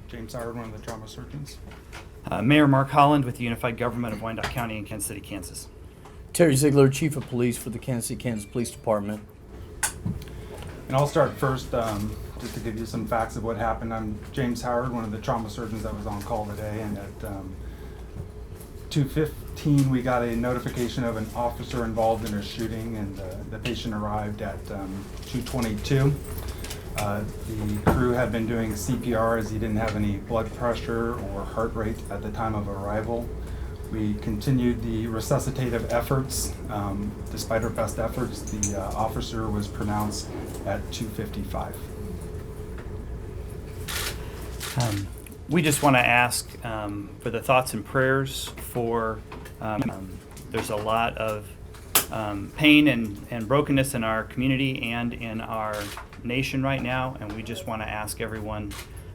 James Howard, one of the trauma surgeons. Mayor Mark Holland with the Unified Government of Wyandotte County and Kansas City, Kansas. Terry Ziegler, Chief of Police for the Kansas City, Kansas Police Department. And I'll start first, just to give you some facts of what happened. I'm James Howard, one of the trauma surgeons that was on call today, and at 2:15 we got a notification of an officer involved in a shooting, and the patient arrived at 2:22. The crew had been doing CPR as he didn't have any blood pressure or heart rate at the time of arrival. We continued the resuscitative efforts. Despite our best efforts, the officer was pronounced at 2:55. We just want to ask for the thoughts and prayers for, there's a lot of pain and brokenness in our community and in our nation right now, and we just want to ask everyone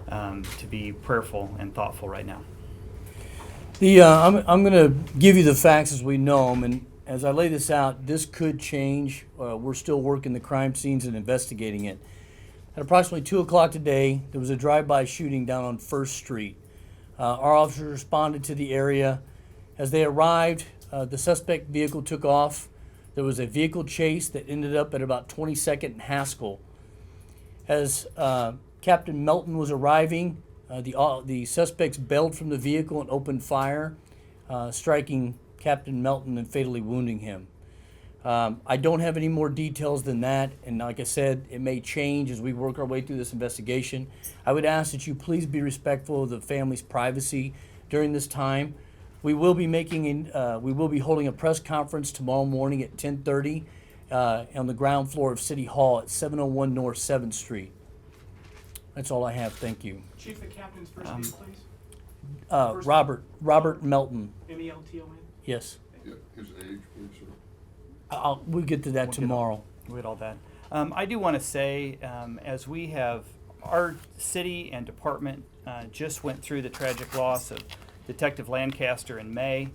to be prayerful and thoughtful right now. I'm going to give you the facts as we know them, and as I lay this out, this could change. We're still working the crime scenes and investigating it. At approximately 2 o'clock today, there was a drive-by shooting down on 1st Street. Our officers responded to the area. As they arrived, the suspect vehicle took off. There was a vehicle chase that ended up at about 22nd and Haskell. As Captain Melton was arriving, the suspects bailed from the vehicle and opened fire, striking Captain Melton and fatally wounding him. I don't have any more details than that, and like I said, it may change as we work our way through this investigation. I would ask that you please be respectful of the family's privacy during this time. We will be holding a press conference tomorrow morning at 10:30 on the ground floor of City Hall at 701 North 7th Street. That's all I have. Thank you. Chief, the captain's first name, please. Robert Melton. M-E-L-T-O-N? Yes. Yeah, his age, please, sir. We'll get to that tomorrow. We'll get all that. I do want to say, as we have, our city and department just went through the tragic loss of Detective Lancaster in May.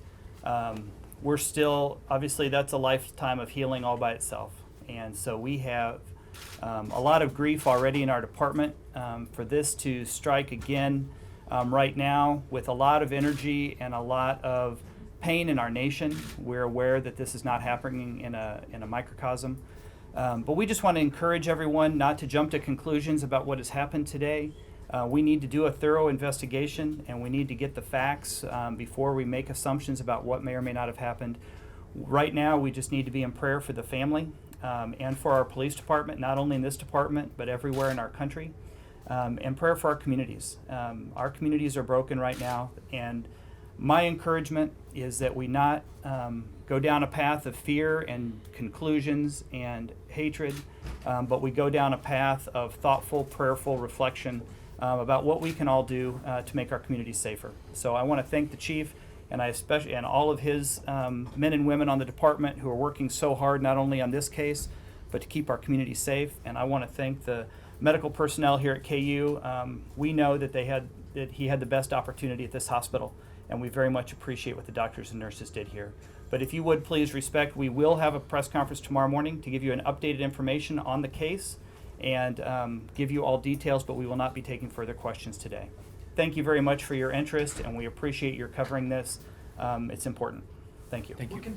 We're still, obviously that's a lifetime of healing all by itself. And so we have a lot of grief already in our department. For this to strike again right now with a lot of energy and a lot of pain in our nation, we're aware that this is not happening in a microcosm. But we just want to encourage everyone not to jump to conclusions about what has happened today. We need to do a thorough investigation, and we need to get the facts before we make assumptions about what may or may not have happened. Right now, we just need to be in prayer for the family and for our police department, not only in this department, but everywhere in our country, and prayer for our communities. Our communities are broken right now, and my encouragement is that we not go down a path of fear and conclusions and hatred, but we go down a path of thoughtful, prayerful reflection about what we can all do to make our communities safer. So I want to thank the chief and all of his men and women on the department who are working so hard, not only on this case, but to keep our community safe. And I want to thank the medical personnel here at KU. We know that he had the best opportunity at this hospital, and we very much appreciate what the doctors and nurses did here. But if you would please respect, we will have a press conference tomorrow morning to give you an updated information on the case and give you all details, but we will not be taking further questions today. Thank you very much for your interest, and we appreciate your covering this. It's important. Thank you. Thank you.